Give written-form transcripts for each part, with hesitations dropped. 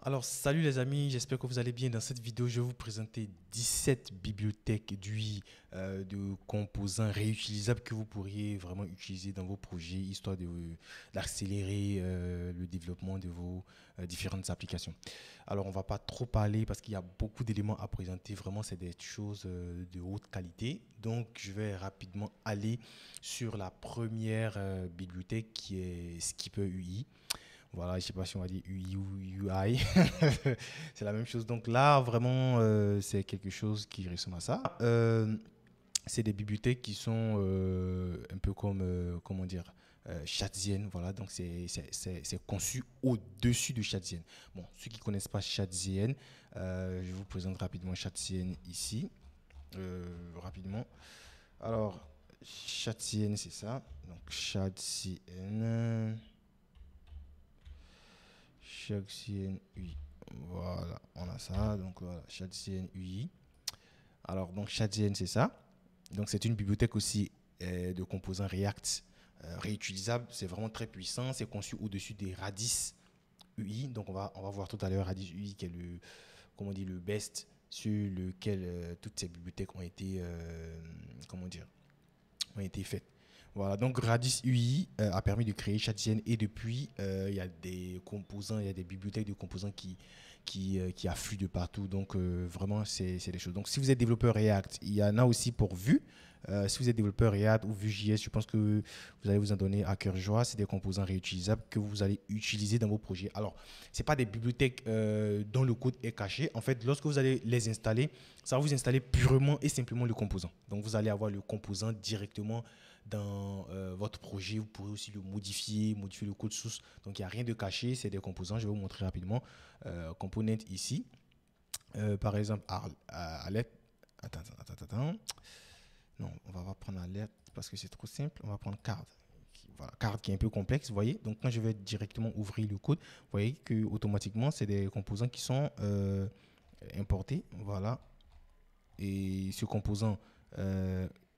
Alors, salut les amis, j'espère que vous allez bien. Dans cette vidéo, je vais vous présenter 17 bibliothèques d'UI, de composants réutilisables que vous pourriez vraiment utiliser dans vos projets, histoire d'accélérer le développement de vos différentes applications. Alors, on ne va pas trop parler parce qu'il y a beaucoup d'éléments à présenter. Vraiment, c'est des choses de haute qualité. Donc, je vais rapidement aller sur la première bibliothèque qui est Skipper UI. Voilà, je ne sais pas si on va dire UI ou UI. C'est la même chose. Donc là, vraiment, c'est quelque chose qui ressemble à ça. C'est des bibliothèques qui sont un peu comme, comment dire, Shadzen. Voilà, donc c'est conçu au-dessus de Shadzen. Bon, ceux qui ne connaissent pas Shadzen, je vous présente rapidement Shadzen ici. Rapidement. Alors, Shadzen, c'est ça. Donc, Shadzen. Shadzen UI. Voilà, on a ça. Donc voilà, Shadzen UI. Alors, donc Shadzen, c'est ça. Donc, c'est une bibliothèque aussi de composants React réutilisables. C'est vraiment très puissant. C'est conçu au-dessus des Radis UI. Donc, on va voir tout à l'heure Radis UI qui est comment on dit, le best sur lequel toutes ces bibliothèques ont été, comment dire, ont été faites. Voilà, donc Radis UI a permis de créer Shadzen et depuis, il y a des composants, il y a des bibliothèques de composants qui affluent de partout. Donc, vraiment, c'est des choses. Donc, si vous êtes développeur React, il y en a aussi pour Vue. Si vous êtes développeur React ou Vue.js, je pense que vous allez vous en donner à cœur joie. C'est des composants réutilisables que vous allez utiliser dans vos projets. Alors, ce n'est pas des bibliothèques dont le code est caché. En fait, lorsque vous allez les installer, ça va vous installer purement et simplement le composant. Donc, vous allez avoir le composant directement dans votre projet. Vous pourrez aussi le modifier le code source. Donc, il n'y a rien de caché. C'est des composants. Je vais vous montrer rapidement. Component ici. Par exemple, alerte. Attends. Non, on va pas prendre alerte parce que c'est trop simple. On va prendre card. Voilà, card qui est un peu complexe, vous voyez. Donc, quand je vais directement ouvrir le code, vous voyez que automatiquement, c'est des composants qui sont importés. Voilà. Et ce composant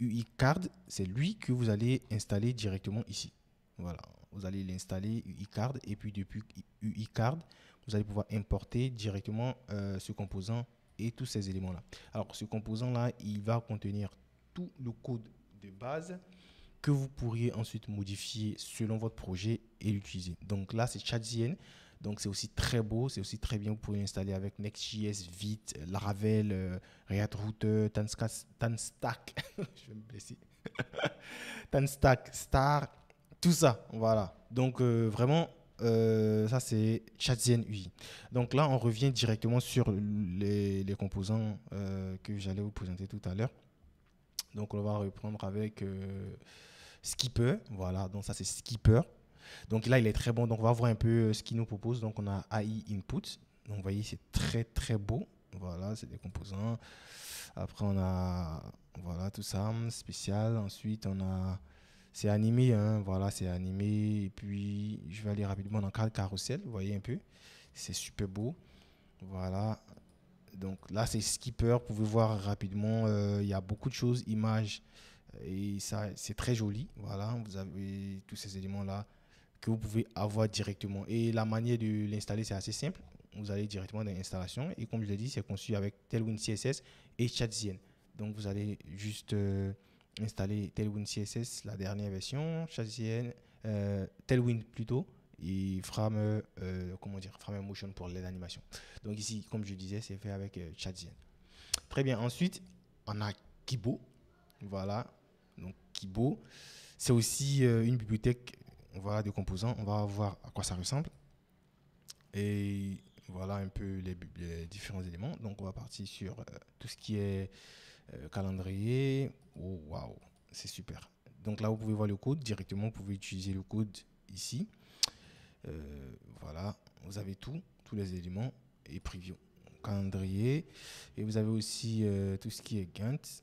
UI card, c'est lui que vous allez installer directement ici. Voilà, vous allez l'installer UI card et puis depuis UI card, vous allez pouvoir importer directement ce composant et tous ces éléments-là. Alors, ce composant-là, il va contenir tout le code de base que vous pourriez ensuite modifier selon votre projet et l'utiliser. Donc là, c'est Shadzen. Donc c'est aussi très beau, c'est aussi très bien. Vous pouvez l'installer avec Next.js, Vite, Laravel, React Router, Tanstack. Je vais me blesser. Tanstack, Star, tout ça. Voilà. Donc vraiment, ça c'est Shadzen UI. Donc là, on revient directement sur les composants que j'allais vous présenter tout à l'heure. Donc on va reprendre avec Skipper. Voilà, donc ça c'est Skipper. Donc là, il est très bon. Donc on va voir un peu ce qu'il nous propose. Donc on a AI Input. Donc vous voyez, c'est très très beau. Voilà, c'est des composants. Après, on a voilà tout ça spécial. Ensuite, on a c'est animé. Hein, voilà, c'est animé. Et puis, je vais aller rapidement dans le carrousel. Vous voyez un peu. C'est super beau. Voilà. Donc là, c'est Skipper. Vous pouvez voir rapidement. Il y a beaucoup de choses, images. Et ça, c'est très joli. Voilà, vous avez tous ces éléments-là que vous pouvez avoir directement. Et la manière de l'installer, c'est assez simple. Vous allez directement dans l'installation. Et comme je l'ai dit, c'est conçu avec Tailwind CSS et Shadzen. Donc, vous allez juste installer Tailwind CSS, la dernière version, Shadzen, Tailwind plutôt, et Frame, comment dire, Frame Motion pour l'animation. Donc ici, comme je disais, c'est fait avec Shadzen. Très bien. Ensuite, on a Kibo. Voilà. Donc Kibo, c'est aussi une bibliothèque voilà, de composants. On va voir à quoi ça ressemble. Et voilà un peu les différents éléments. Donc on va partir sur tout ce qui est calendrier. Oh waouh, c'est super. Donc là vous pouvez voir le code directement. Vous pouvez utiliser le code ici. Voilà, vous avez tous les éléments et preview. Calendrier. Et vous avez aussi tout ce qui est Gantt.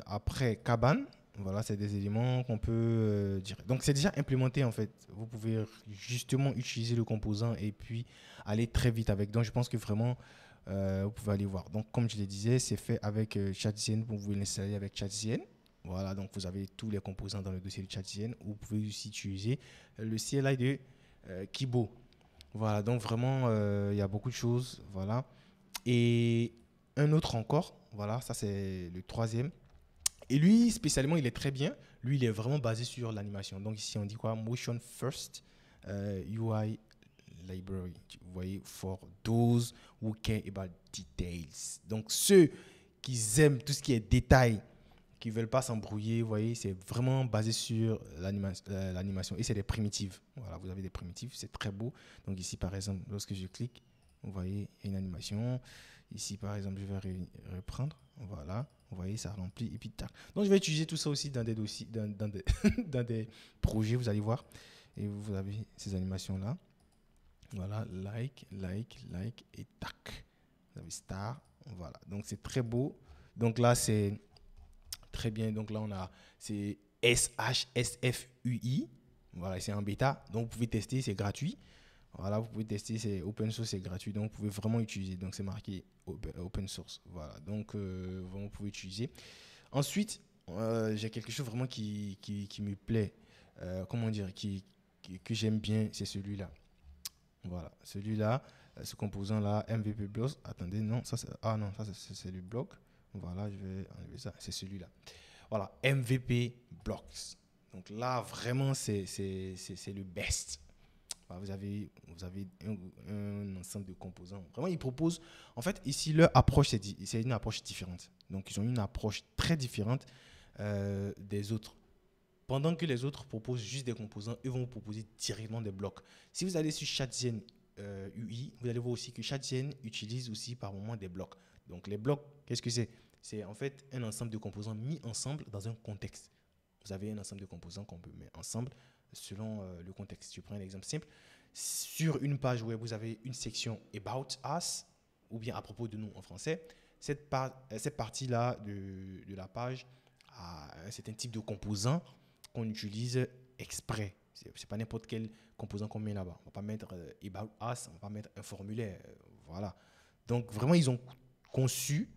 Après Kaban, voilà, c'est des éléments qu'on peut dire. Donc, c'est déjà implémenté en fait. Vous pouvez justement utiliser le composant et puis aller très vite avec. Donc, je pense que vraiment, vous pouvez aller voir. Donc, comme je le disais, c'est fait avec Shadzen. Vous pouvez l'installer avec Shadzen. Voilà, donc vous avez tous les composants dans le dossier de Shadzen. Vous pouvez aussi utiliser le CLI de Kibo. Voilà, donc vraiment, il y a beaucoup de choses. Voilà. Et un autre encore, voilà, ça c'est le troisième. Et lui, spécialement, il est très bien. Lui, il est vraiment basé sur l'animation. Donc ici, on dit quoi? Motion First UI Library. Vous voyez, for those who care about details. Donc ceux qui aiment tout ce qui est détail, qui ne veulent pas s'embrouiller, vous voyez, c'est vraiment basé sur l'animation. Et c'est des primitives. Voilà, vous avez des primitives, c'est très beau. Donc ici, par exemple, lorsque je clique, vous voyez, il y a une animation. Ici, par exemple, je vais reprendre. Voilà, vous voyez, ça remplit et puis tac. Donc, je vais utiliser tout ça aussi dans des dossiers, dans des, dans des projets, vous allez voir. Et vous avez ces animations-là. Voilà, like et tac. Vous avez star. Voilà, donc c'est très beau. Donc là, c'est très bien. Donc là, on a, c'est SHSFUI. Voilà, c'est en bêta. Donc, vous pouvez tester, c'est gratuit. Voilà, vous pouvez tester, c'est open source, c'est gratuit, donc vous pouvez vraiment utiliser. Donc c'est marqué open source. Voilà, donc vraiment vous pouvez utiliser. Ensuite, j'ai quelque chose vraiment qui me plaît, comment dire, que j'aime bien, c'est celui-là. Voilà, celui-là, ce composant-là, MVP Blocks. Attendez, non, ça c'est, ah non, ça c'est le bloc. Voilà, je vais enlever ça, c'est celui-là. Voilà, MVP Blocks. Donc là, vraiment, c'est le best. Vous avez un ensemble de composants. Vraiment, ils proposent. En fait, ici, leur approche, c'est une approche différente. Donc, ils ont une approche très différente des autres. Pendant que les autres proposent juste des composants, eux vont vous proposer directement des blocs. Si vous allez sur ChatGen UI, vous allez voir aussi que ChatGen utilise aussi par moment des blocs. Donc, les blocs, qu'est-ce que c'est? C'est en fait un ensemble de composants mis ensemble dans un contexte. Vous avez un ensemble de composants qu'on peut mettre ensemble selon le contexte. Je prends un exemple simple. Sur une page web, vous avez une section About Us, ou bien à propos de nous en français. Cette partie-là de la page a un certain type de composants qu'on utilise exprès. Ce n'est pas n'importe quel composant qu'on met là-bas. On ne va pas mettre About Us, on ne va pas mettre un formulaire. Voilà. Donc, vraiment, ils ont conçu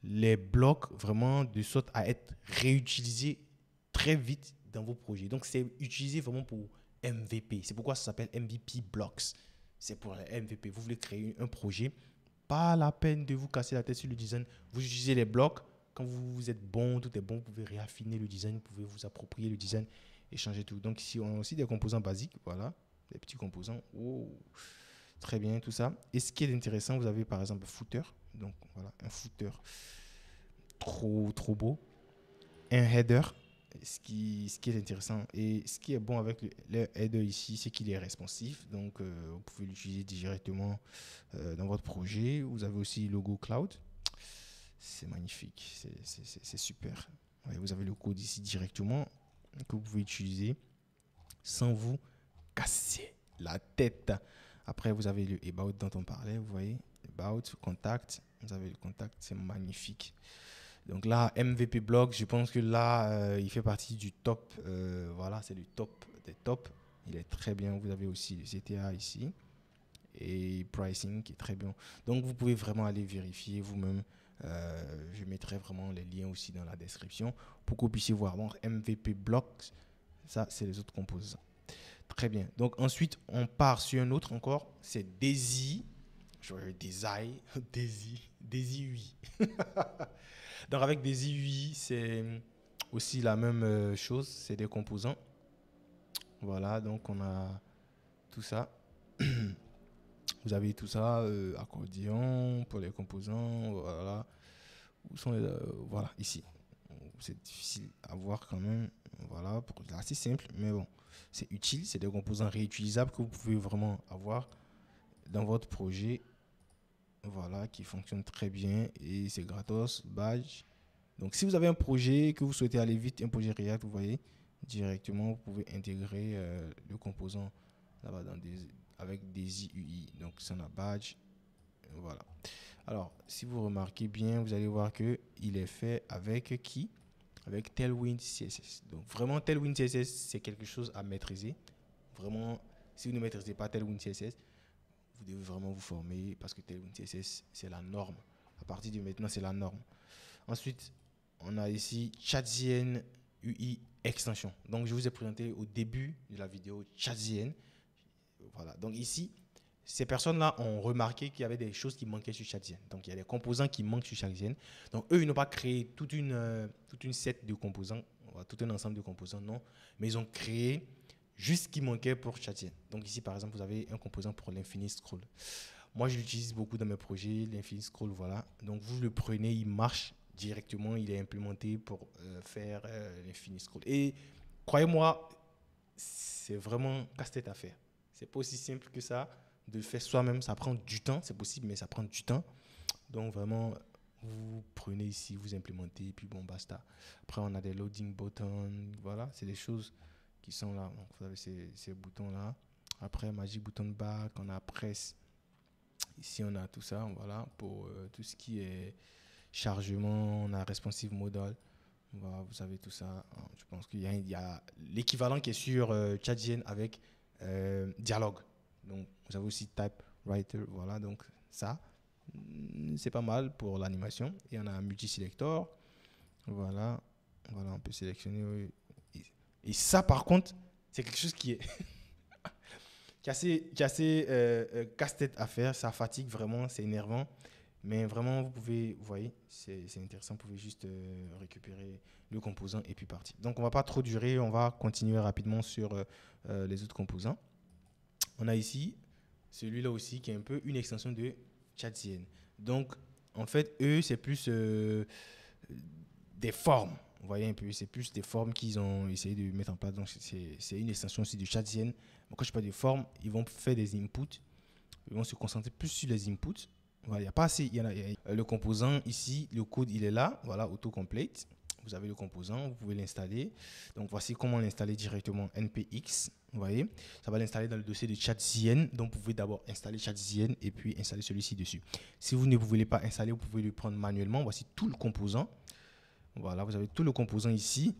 les blocs vraiment de sorte à être réutilisés très vite dans vos projets. Donc, c'est utilisé vraiment pour MVP. C'est pourquoi ça s'appelle MVP Blocks. C'est pour les MVP. Vous voulez créer un projet, pas la peine de vous casser la tête sur le design. Vous utilisez les blocs. Quand vous êtes bon, tout est bon, vous pouvez réaffiner le design, vous pouvez vous approprier le design et changer tout. Donc, ici, on a aussi des composants basiques. Voilà, des petits composants. Oh, très bien, tout ça. Et ce qui est intéressant, vous avez par exemple footer. Donc, voilà, un footer trop beau. Un header, ce qui est intéressant et ce qui est bon avec le header ici, c'est qu'il est responsive. Donc, vous pouvez l'utiliser directement dans votre projet. Vous avez aussi le logo cloud. C'est magnifique, c'est super. Ouais, vous avez le code ici directement que vous pouvez utiliser sans vous casser la tête. Après, vous avez le about dont on parlait, vous voyez, about, contact. Vous avez le contact, c'est magnifique. Donc là, MVP Blog, je pense que là, il fait partie du top. Voilà, c'est le top des tops. Il est très bien. Vous avez aussi le CTA ici et pricing qui est très bien. Donc, vous pouvez vraiment aller vérifier vous-même. Je mettrai vraiment les liens aussi dans la description pour que vous puissiez voir. Donc, MVP Blocks, ça, c'est les autres composants. Très bien. Donc, ensuite, on part sur un autre encore. C'est Daisy. Daisy UI. Donc, avec Daisy UI, c'est aussi la même chose. C'est des composants. Voilà, donc on a tout ça. Vous avez tout ça, accordéon pour les composants. Voilà. Où sont voilà, ici. C'est difficile à voir quand même. Voilà, c'est assez simple, mais bon, c'est utile. C'est des composants réutilisables que vous pouvez vraiment avoir dans votre projet. Voilà, qui fonctionne très bien et c'est gratos, badge. Donc, si vous avez un projet que vous souhaitez aller vite, un projet React, vous voyez, directement, vous pouvez intégrer le composant là-bas avec des UI. Donc, c'est un badge. Voilà. Alors, si vous remarquez bien, vous allez voir qu'il est fait avec qui? Avec Tailwind CSS. Donc, vraiment, Tailwind CSS, c'est quelque chose à maîtriser. Vraiment, si vous ne maîtrisez pas Tailwind CSS, vous devez vraiment vous former parce que Tailwind CSS, c'est la norme. À partir de maintenant, c'est la norme. Ensuite, on a ici ChatGen UI extension. Donc, je vous ai présenté au début de la vidéo ChatGen. Voilà. Donc, ici, ces personnes-là ont remarqué qu'il y avait des choses qui manquaient sur ChatGen. Donc, il y a des composants qui manquent sur ChatGen. Donc, eux, ils n'ont pas créé toute une set de composants, tout un ensemble de composants, non. Mais ils ont créé juste ce qui manquait pour ChatGen. Donc, ici, par exemple, vous avez un composant pour l'infini scroll. Moi, je l'utilise beaucoup dans mes projets, l'infini scroll, voilà. Donc, vous le prenez, il marche directement, il est implémenté pour faire l'infini scroll. Et croyez-moi, c'est vraiment casse-tête à faire. C'est pas aussi simple que ça de le faire soi-même. Ça prend du temps, c'est possible, mais ça prend du temps. Donc vraiment, vous prenez ici, vous implémentez, et puis bon, basta. Après, on a des loading buttons, voilà, c'est des choses qui sont là. Donc vous avez ces boutons-là. Après, Magic Button Back, on a Press. Ici, on a tout ça, voilà, pour tout ce qui est chargement. On a Responsive Modal. Voilà, vous avez tout ça. Je pense qu'il y a l'équivalent qui est sur ChatGen avec Dialogue. Donc, vous avez aussi Typewriter. Voilà, donc ça, c'est pas mal pour l'animation. Et on a un multi-selector. Voilà, on peut sélectionner. Oui. Et ça, par contre, c'est quelque chose qui est qui est assez casse-tête à faire. Ça fatigue vraiment, c'est énervant. Mais vraiment, vous voyez, c'est intéressant. Vous pouvez juste récupérer le composant et puis partir. Donc, on ne va pas trop durer. On va continuer rapidement sur les autres composants. On a ici celui-là aussi qui est un peu une extension de ChatGen. Donc, en fait, eux, c'est plus des formes. Vous voyez un peu, c'est plus des formes qu'ils ont essayé de mettre en place. Donc, c'est une extension aussi de ChatGen. Donc, quand je parle de formes, ils vont faire des inputs. Ils vont se concentrer plus sur les inputs. Voilà, il y a pas assez. Le composant ici, le code, il est là. Voilà, autocomplete. Vous avez le composant, vous pouvez l'installer. Donc, voici comment l'installer directement. npx, vous voyez. Ça va l'installer dans le dossier de ChatGen. Donc, vous pouvez d'abord installer ChatGen et puis installer celui-ci dessus. Si vous ne voulez pas installer, vous pouvez le prendre manuellement. Voici tout le composant. Voilà, vous avez tout le composant ici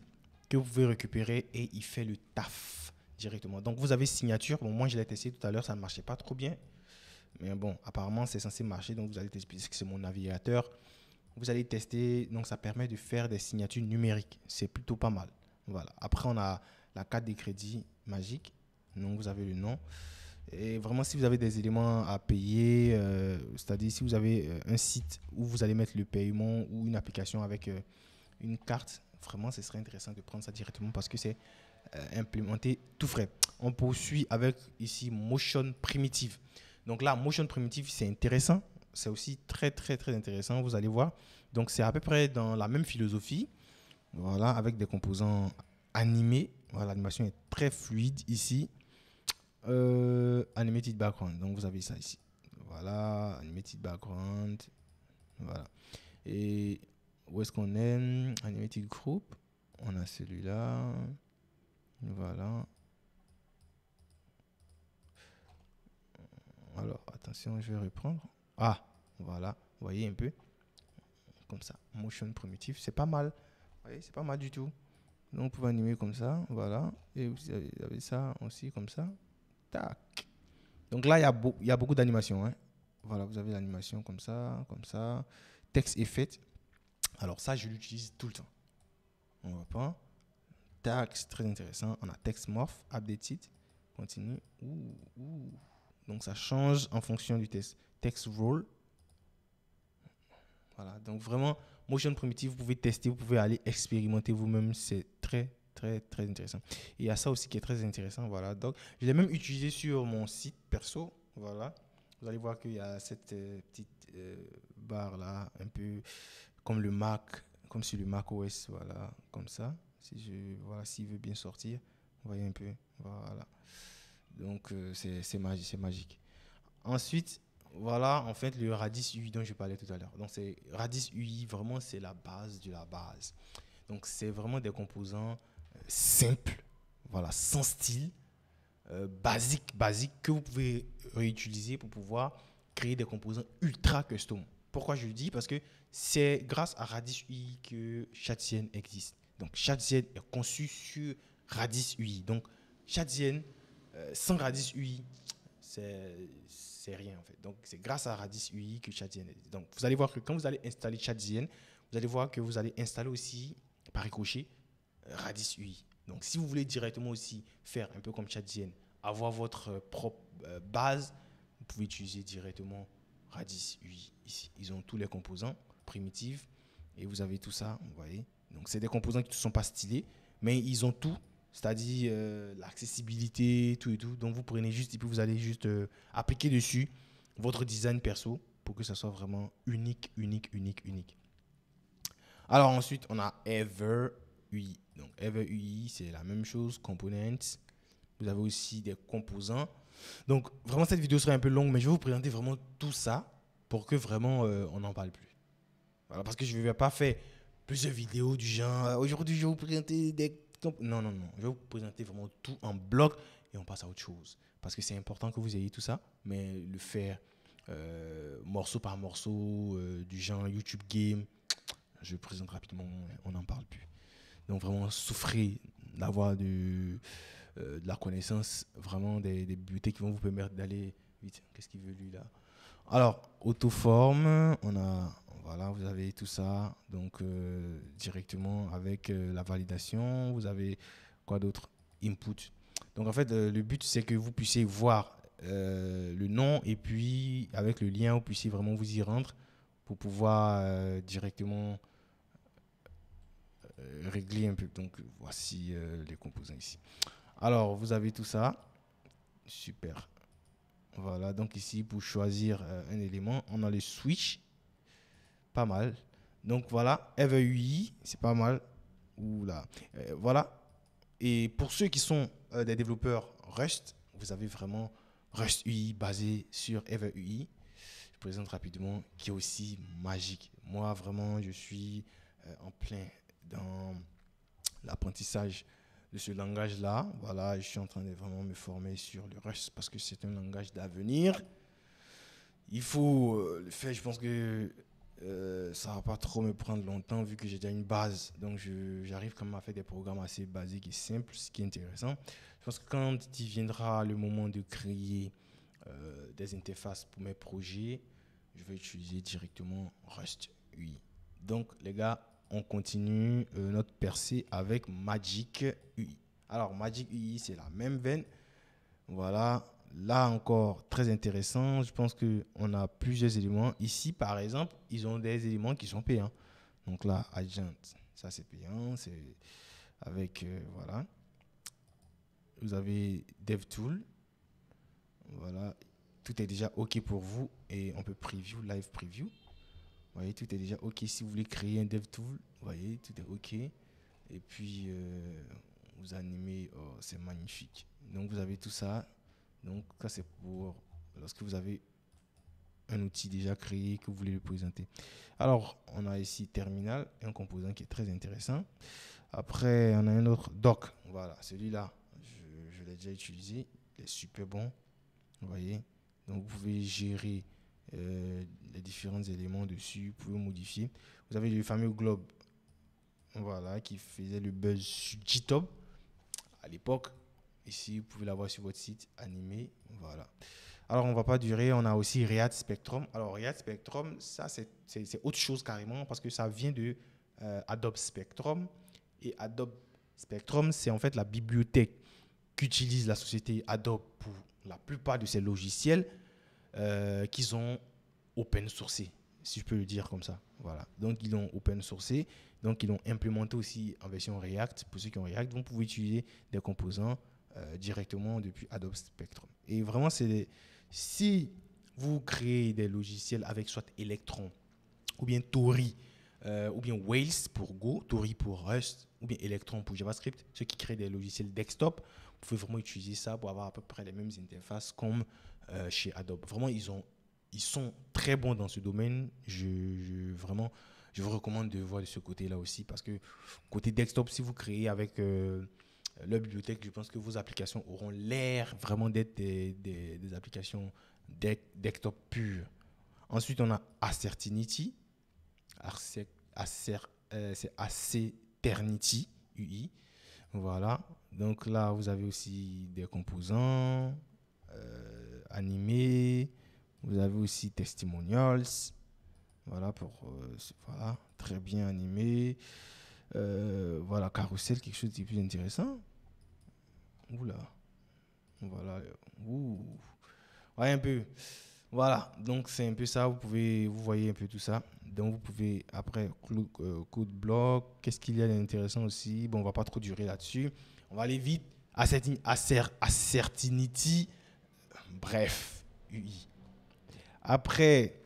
que vous pouvez récupérer et il fait le taf directement. Donc, vous avez signature. Bon, moi, je l'ai testé tout à l'heure, ça ne marchait pas trop bien. Mais bon, apparemment, c'est censé marcher. Donc, vous allez tester, puisque c'est mon navigateur. Vous allez tester. Donc, ça permet de faire des signatures numériques. C'est plutôt pas mal. Voilà. Après, on a la carte des crédits magique. Donc, vous avez le nom. Et vraiment, si vous avez des éléments à payer, c'est-à-dire si vous avez un site où vous allez mettre le paiement ou une application avec une carte, vraiment, ce serait intéressant de prendre ça directement parce que c'est implémenté tout frais. On poursuit avec ici Motion Primitive. Donc là, Motion Primitive, c'est intéressant. C'est aussi très, très, très intéressant. Vous allez voir. Donc, c'est à peu près dans la même philosophie. Voilà, avec des composants animés. Voilà, l'animation est très fluide ici. Animated Background. Donc, vous avez ça ici. Voilà, Animated Background. Voilà. Et où est-ce qu'on est? Animated Group. On a celui-là. Voilà. Alors, attention, je vais reprendre. Ah, voilà. Vous voyez un peu. Comme ça. Motion primitive. C'est pas mal. Vous voyez, c'est pas mal du tout. Donc, vous pouvez animer comme ça. Voilà. Et vous avez ça aussi comme ça. Tac. Donc là, il y a beaucoup d'animations. Hein. Voilà, vous avez l'animation comme ça, comme ça. Text effect. Alors ça, je l'utilise tout le temps. On va pas. Tac, c'est très intéressant. On a text morph, updated. Continue. Ouh. Donc, ça change en fonction du test. Text roll. Voilà. Donc, vraiment, Motion Primitive, vous pouvez tester, vous pouvez aller expérimenter vous-même. C'est très, très, très intéressant. Et il y a ça aussi qui est très intéressant. Voilà. Donc, je l'ai même utilisé sur mon site perso. Voilà. Vous allez voir qu'il y a cette petite barre-là, un peu comme le Mac, comme sur le Mac OS. Voilà. Comme ça. Voilà, s'il veut bien sortir. Vous voyez un peu. Voilà. Donc, c'est magique. Ensuite, voilà, en fait, le Radis UI dont je parlais tout à l'heure. Donc, c'est Radis UI, vraiment, c'est la base de la base. Donc, c'est vraiment des composants simples, voilà, sans style, basiques, que vous pouvez réutiliser pour pouvoir créer des composants ultra custom. Pourquoi je le dis? Parce que c'est grâce à Radis UI que ChatGen existe. Donc, ChatGen est conçu sur Radis UI. Donc, ChatGen, sans Radis UI, c'est rien en fait. Donc, c'est grâce à Radis UI que ChatGen existe. Donc, vous allez voir que quand vous allez installer ChatGen, vous allez voir que vous allez installer aussi, par ricochet, Radis UI. Donc, si vous voulez directement aussi faire un peu comme ChatGen, avoir votre propre base, vous pouvez utiliser directement Radis UI ici. Ils ont tous les composants primitifs et vous avez tout ça, vous voyez. Donc, c'est des composants qui ne sont pas stylés, mais ils ont tout, c'est-à-dire l'accessibilité, tout et tout. Donc, vous prenez juste et puis vous allez juste appliquer dessus votre design perso pour que ça soit vraiment unique. Alors, ensuite, on a Ever UI. Donc, Ever UI, c'est la même chose, Components. Vous avez aussi des composants. Donc, vraiment, cette vidéo sera un peu longue, mais je vais vous présenter vraiment tout ça pour que vraiment on n'en parle plus. Voilà, parce que je ne vais pas faire plusieurs vidéos du genre aujourd'hui, je vais vous présenter des. Non. Je vais vous présenter vraiment tout en bloc et on passe à autre chose. Parce que c'est important que vous ayez tout ça, mais le faire morceau par morceau, du genre YouTube Game, je présente rapidement, on n'en parle plus. Donc, vraiment, souffrez d'avoir de la connaissance, vraiment des bibliothèques qui vont vous permettre d'aller vite. Qu'est-ce qu'il veut lui là? Alors, autoforme, voilà, vous avez tout ça. Donc, directement avec la validation, vous avez quoi d'autre? Input. Donc, en fait, le but, c'est que vous puissiez voir le nom et puis avec le lien, vous puissiez vraiment vous y rendre pour pouvoir directement régler un peu. Donc, voici les composants ici. Alors, vous avez tout ça. Super. Voilà, donc ici, pour choisir un élément, on a le switch. Pas mal. Donc, voilà, EverUI, c'est pas mal. Oula. Voilà. Et pour ceux qui sont des développeurs Rust, vous avez vraiment Rust UI basé sur EverUI. Je présente rapidement, qui est aussi magique. Moi, vraiment, je suis en plein dans l'apprentissage de ce langage-là. Voilà, je suis en train de vraiment me former sur le Rust parce que c'est un langage d'avenir. Il faut le faire. Je pense que ça va pas trop me prendre longtemps vu que j'ai déjà une base. Donc, j'arrive quand même à faire des programmes assez basiques et simples, ce qui est intéressant. Je pense que quand il viendra le moment de créer des interfaces pour mes projets, je vais utiliser directement Rust UI. Donc, les gars, on continue notre percée avec Magic UI. Alors, Magic UI, c'est la même veine. Voilà. Là encore, très intéressant. Je pense qu'on a plusieurs éléments. Ici, par exemple, ils ont des éléments qui sont payants. Donc là, Agent, ça c'est payant. C'est avec, voilà. Vous avez DevTool. Voilà. Tout est déjà OK pour vous. Et on peut preview, live preview. Vous voyez, tout est déjà OK. Si vous voulez créer un DevTool, vous voyez, tout est OK. Et puis, vous animez, oh, c'est magnifique. Donc, vous avez tout ça. Donc, ça, c'est pour lorsque vous avez un outil déjà créé que vous voulez le présenter. Alors, on a ici Terminal, un composant qui est très intéressant. Après, on a un autre Doc. Voilà, celui-là, je l'ai déjà utilisé. Il est super bon. Vous voyez. Donc, vous pouvez gérer les différents éléments dessus. Vous pouvez modifier. Vous avez le fameux globe. Voilà, qui faisait le buzz sur GitHub à l'époque. Ici, vous pouvez l'avoir sur votre site animé. Voilà. Alors, on ne va pas durer. On a aussi React Spectrum. Alors, React Spectrum, ça, c'est autre chose carrément parce que ça vient de Adobe Spectrum. Et Adobe Spectrum, c'est en fait la bibliothèque qu'utilise la société Adobe pour la plupart de ses logiciels qu'ils ont open sourcé, si je peux le dire comme ça. Voilà. Donc, ils l'ont open sourcé. Donc, ils l'ont implémenté aussi en version React. Pour ceux qui ont React, vous pouvez utiliser des composants directement depuis Adobe Spectrum. Et vraiment, si vous créez des logiciels avec soit Electron, ou bien Tori, ou bien Rails pour Go, Tori pour Rust, ou bien Electron pour JavaScript, ceux qui créent des logiciels desktop, vous pouvez vraiment utiliser ça pour avoir à peu près les mêmes interfaces comme chez Adobe. Vraiment, ils sont très bons dans ce domaine. Vraiment, je vous recommande de voir de ce côté-là aussi parce que côté desktop, si vous créez avec leur bibliothèque, je pense que vos applications auront l'air vraiment d'être des applications desktop pures. Ensuite, on a Acertinity. C'est Aceternity UI. Voilà. Donc là, vous avez aussi des composants animés. Vous avez aussi Testimonials. Voilà, voilà, très bien animé. Voilà, Carousel, quelque chose de plus intéressant. Oula. Voilà. Ouh. Ouais, un peu. Voilà, donc c'est un peu ça. Vous voyez un peu tout ça. Donc vous pouvez, après, code block, qu'est-ce qu'il y a d'intéressant aussi? Bon, on va pas trop durer là-dessus. On va aller vite. Assertinity, bref, UI. Après,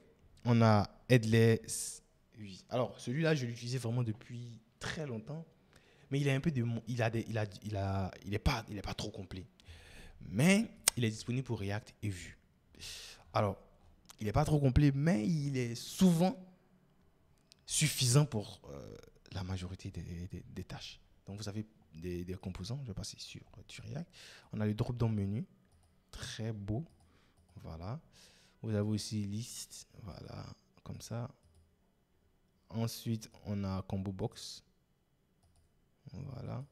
on a Headless UI. Alors, celui-là, je l'utilisais vraiment depuis très longtemps. Mais il a un peu de, il est pas trop complet. Mais il est disponible pour React et Vue. Alors, il n'est pas trop complet, mais il est souvent suffisant pour la majorité des tâches. Donc, vous avez des composants. Je vais passer sur React. On a le drop-down menu, très beau. Voilà. Vous avez aussi liste, voilà, comme ça. Ensuite, on a combo box. Voilà.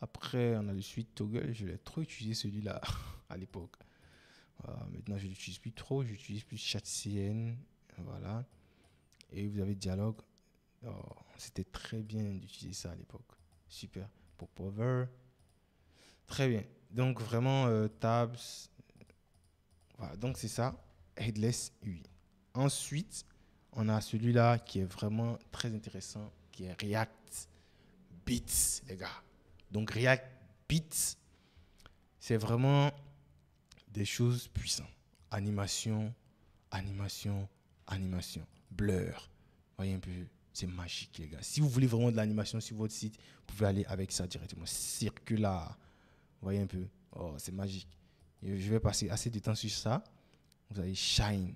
Après, on a le suite toggle. Je l'ai trop utilisé celui-là à l'époque. Maintenant, je ne l'utilise plus trop. J'utilise plus ChatCN. Voilà. Et vous avez dialogue. Oh, c'était très bien d'utiliser ça à l'époque. Super. Pour Power. Très bien. Donc, vraiment, tabs. Voilà. Donc, c'est ça. Headless UI. Ensuite, on a celui-là qui est vraiment très intéressant, qui est React Bits, les gars. Donc, React Bits, c'est vraiment des choses puissantes. Animation, animation, animation. Blur. Voyez un peu, c'est magique, les gars. Si vous voulez vraiment de l'animation sur votre site, vous pouvez aller avec ça directement. Circular. Voyez un peu. Oh, c'est magique. Et je vais passer assez de temps sur ça. Vous avez Shine.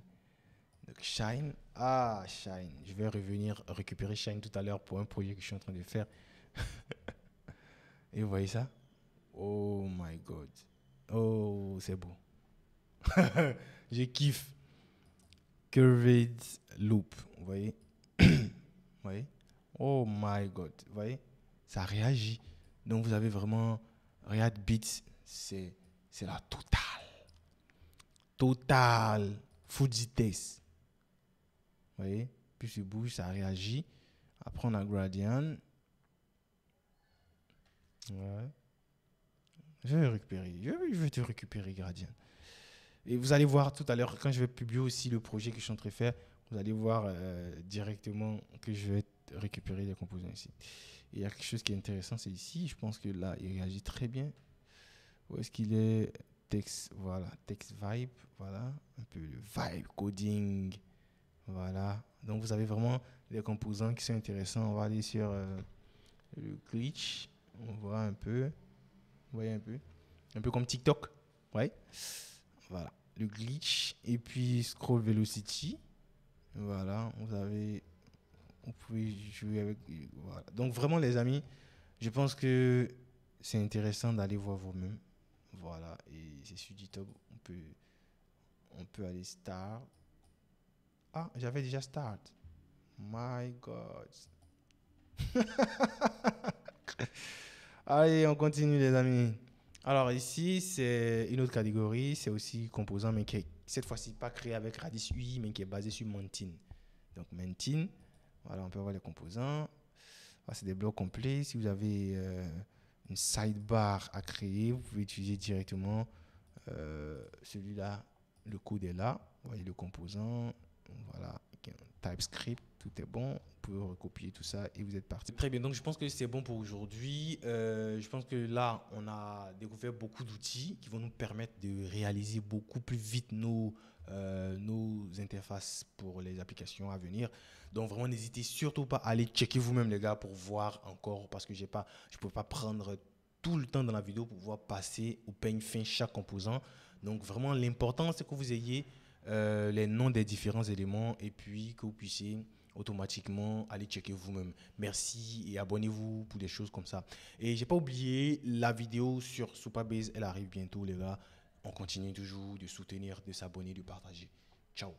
Donc Shine. Ah, Shine. Je vais revenir récupérer Shine tout à l'heure pour un projet que je suis en train de faire. Et vous voyez ça? Oh my God. Oh, c'est beau. Je kiffe. Curved loop. Vous voyez? Vous voyez? Oh my God. Vous voyez? Ça réagit. Donc vous avez vraiment React Bits. C'est la totale. Totale. Full vitesse. Vous voyez? Puis je bouge, ça réagit. Après, on a Gradient. Ouais. Je vais récupérer. Je vais te récupérer, Gradient. Et vous allez voir tout à l'heure, quand je vais publier aussi le projet que je suis en train de faire, vous allez voir directement que je vais récupérer les composants ici. Et il y a quelque chose qui est intéressant, c'est ici. Je pense que là, il réagit très bien. Où est-ce qu'il est? Text, voilà. Text vibe, voilà. Un peu le vibe coding. Voilà. Donc, vous avez vraiment des composants qui sont intéressants. On va aller sur le glitch. On voit un peu. Vous voyez un peu? Un peu comme TikTok. Ouais. Voilà. Le glitch. Et puis, scroll velocity. Voilà. Vous pouvez jouer avec. Voilà. Donc, vraiment, les amis, je pense que c'est intéressant d'aller voir vous-même. Voilà. Et c'est sur GitHub. On peut aller start. Ah, j'avais déjà start. My God. Allez, on continue les amis. Alors ici, c'est une autre catégorie, c'est aussi composant, mais qui est cette fois-ci pas créé avec Radis UI, mais qui est basé sur Mountain. Donc Mountain, voilà, on peut voir les composants. Ah, c'est des blocs complets. Si vous avez une sidebar à créer, vous pouvez utiliser directement celui-là. Le code est là. Vous voyez le composant. Voilà, TypeScript, tout est bon. Vous pouvez recopier tout ça et vous êtes parti. Très bien, donc je pense que c'est bon pour aujourd'hui. Je pense que là, on a découvert beaucoup d'outils qui vont nous permettre de réaliser beaucoup plus vite nos interfaces pour les applications à venir. Donc vraiment, n'hésitez surtout pas à aller checker vous-même les gars pour voir encore, parce que je ne peux pas prendre tout le temps dans la vidéo pour pouvoir passer au peigne fin chaque composant. Donc vraiment, l'important, c'est que vous ayez les noms des différents éléments et puis que vous puissiez automatiquement aller checker vous-même. Merci et abonnez-vous pour des choses comme ça. Et j'ai pas oublié la vidéo sur Supabase, elle arrive bientôt les gars. On continue toujours de soutenir, de s'abonner, de partager. Ciao.